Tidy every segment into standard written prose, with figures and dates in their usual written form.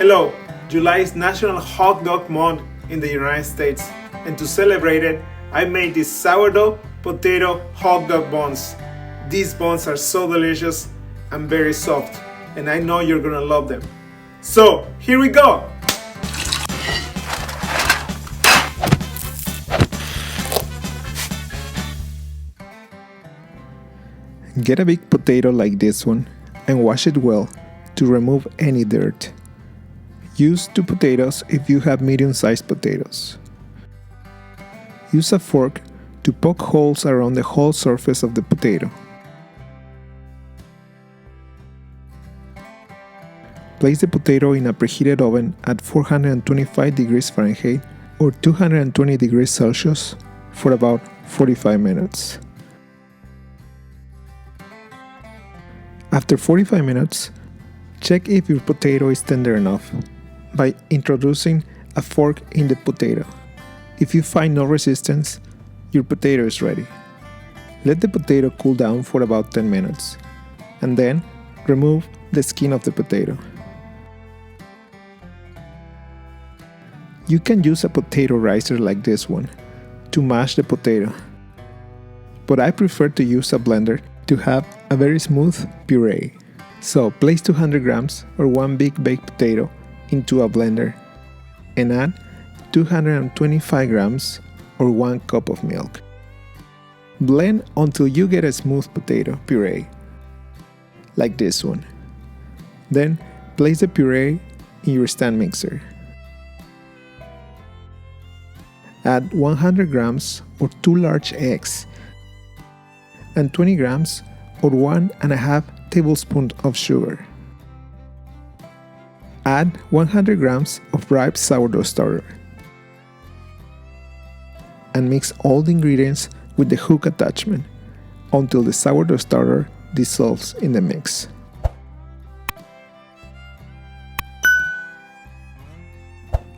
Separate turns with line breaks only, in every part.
Hello, July is National Hot Dog Month in the United States, and to celebrate it, I made these sourdough potato hot dog buns. These buns are so delicious and very soft, and I know you're gonna love them. So, here we go!
Get a big potato like this one and wash it well to remove any dirt. Use 2 potatoes if you have medium-sized potatoes. Use a fork to poke holes around the whole surface of the potato. Place the potato in a preheated oven at 425 degrees Fahrenheit or 220 degrees Celsius for about 45 minutes. After 45 minutes, check if your potato is tender enough by introducing a fork in the potato. If you find no resistance, your potato is ready. Let the potato cool down for about 10 minutes, and then remove the skin of the potato. You can use a potato ricer like this one to mash the potato, but I prefer to use a blender to have a very smooth puree. So place 200 grams or 1 big baked potato into a blender and add 225 grams or 1 cup of milk. Blend until you get a smooth potato puree, like this one. Then place the puree in your stand mixer. Add 100 grams or 2 large eggs and 20 grams or 1.5 tablespoons of sugar. Add 100 grams of ripe sourdough starter and mix all the ingredients with the hook attachment until the sourdough starter dissolves in the mix.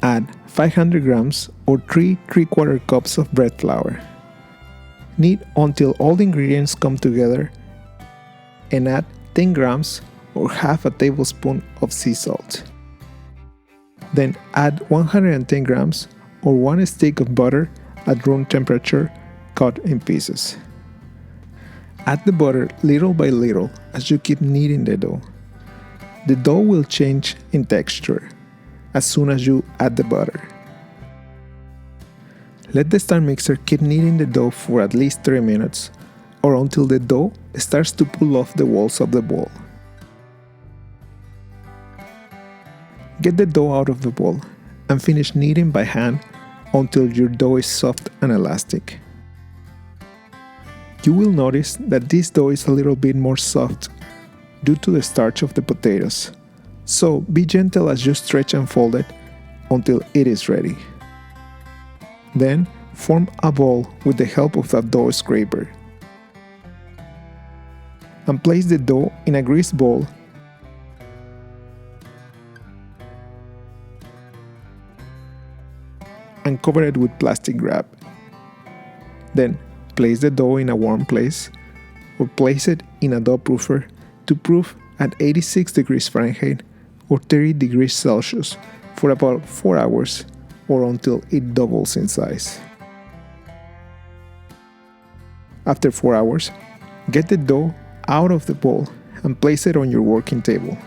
Add 500 grams or 3/4 cups of bread flour. Knead until all the ingredients come together and add 10 grams or half a tablespoon of sea salt. Then add 110 grams or 1 stick of butter at room temperature cut in pieces. Add the butter little by little as you keep kneading the dough. The dough will change in texture as soon as you add the butter. Let the stand mixer keep kneading the dough for at least 30 minutes or until the dough starts to pull off the walls of the bowl. Get the dough out of the bowl and finish kneading by hand until your dough is soft and elastic. You will notice that this dough is a little bit more soft due to the starch of the potatoes, so be gentle as you stretch and fold it until it is ready. Then form a ball with the help of a dough scraper and place the dough in a greased bowl and cover it with plastic wrap. Then place the dough in a warm place or place it in a dough proofer to proof at 86 degrees Fahrenheit or 30 degrees Celsius for about 4 hours or until it doubles in size. After 4 hours, get the dough out of the bowl and place it on your working table.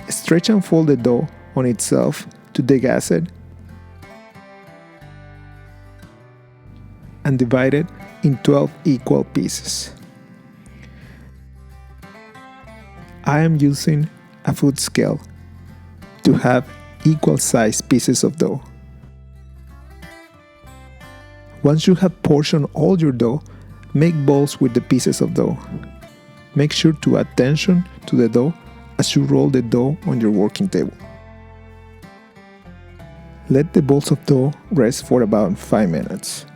Stretch and fold the dough on itself to degas it and divide it in 12 equal pieces. I am using a food scale to have equal sized pieces of dough. Once you have portioned all your dough, make balls with the pieces of dough. Make sure to add tension to the dough as you roll the dough on your working table. Let the balls of dough rest for about 5 minutes.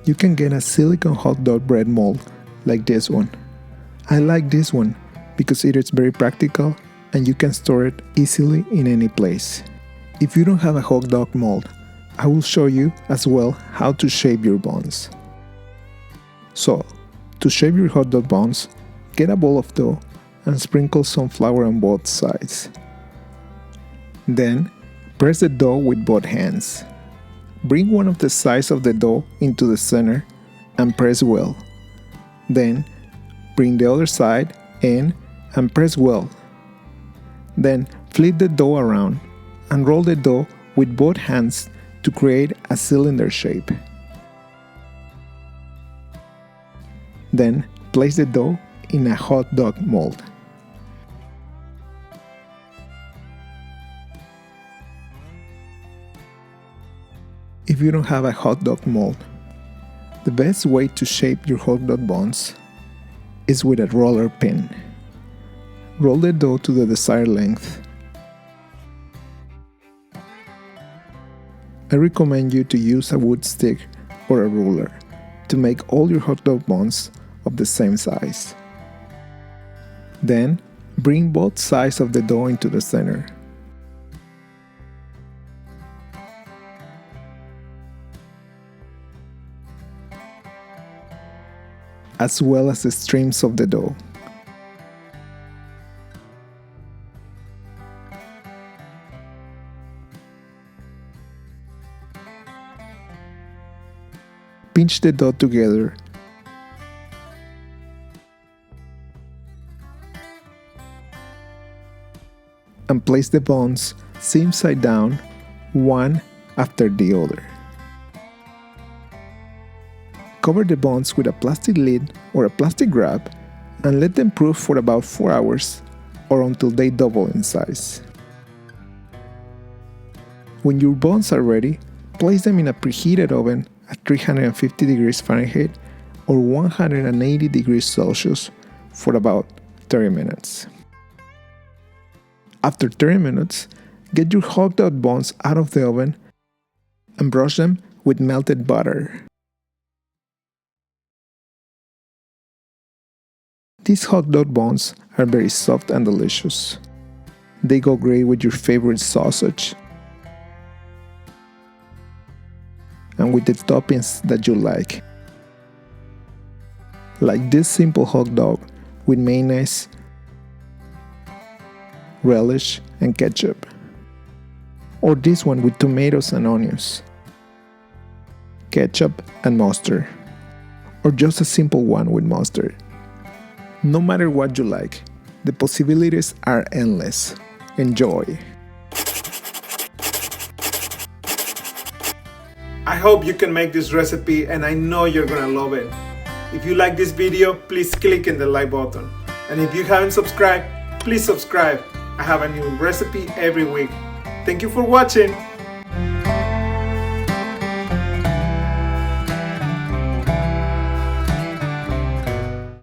You can get a silicone hot dog bread mold like this one. I like this one because it is very practical and you can store it easily in any place. If you don't have a hot dog mold, I will show you as well how to shape your buns. So, To shape your hot dog buns, get a bowl of dough and sprinkle some flour on both sides. Then, press the dough with both hands. Bring one of the sides of the dough into the center and press well. Then, bring the other side in and press well. Then, flip the dough around and roll the dough with both hands to create a cylinder shape. Then, place the dough in a hot dog mold. If you don't have a hot dog mold, the best way to shape your hot dog buns is with a roller pin. Roll the dough to the desired length. I recommend you to use a wood stick or a ruler to make all your hot dog buns of the same size. Then, bring both sides of the dough into the center. As well as the streams of the dough. Pinch the dough together and place the buns same side down, one after the other. Cover the buns with a plastic lid or a plastic wrap and let them proof for about 4 hours or until they double in size. When your buns are ready, place them in a preheated oven at 350 degrees Fahrenheit or 180 degrees Celsius for about 30 minutes. After 30 minutes, get your hot dog buns out of the oven and brush them with melted butter. These hot dog buns are very soft and delicious. They go great with your favorite sausage and with the toppings that you like this simple hot dog with mayonnaise, relish, and ketchup, or this one with tomatoes and onions, ketchup and mustard, or just a simple one with mustard. No matter what you like, the possibilities are endless. Enjoy!
I hope you can make this recipe and I know you're gonna love it. If you like this video, please click in the like button. And if you haven't subscribed, please subscribe. I have a new recipe every week. Thank you for watching.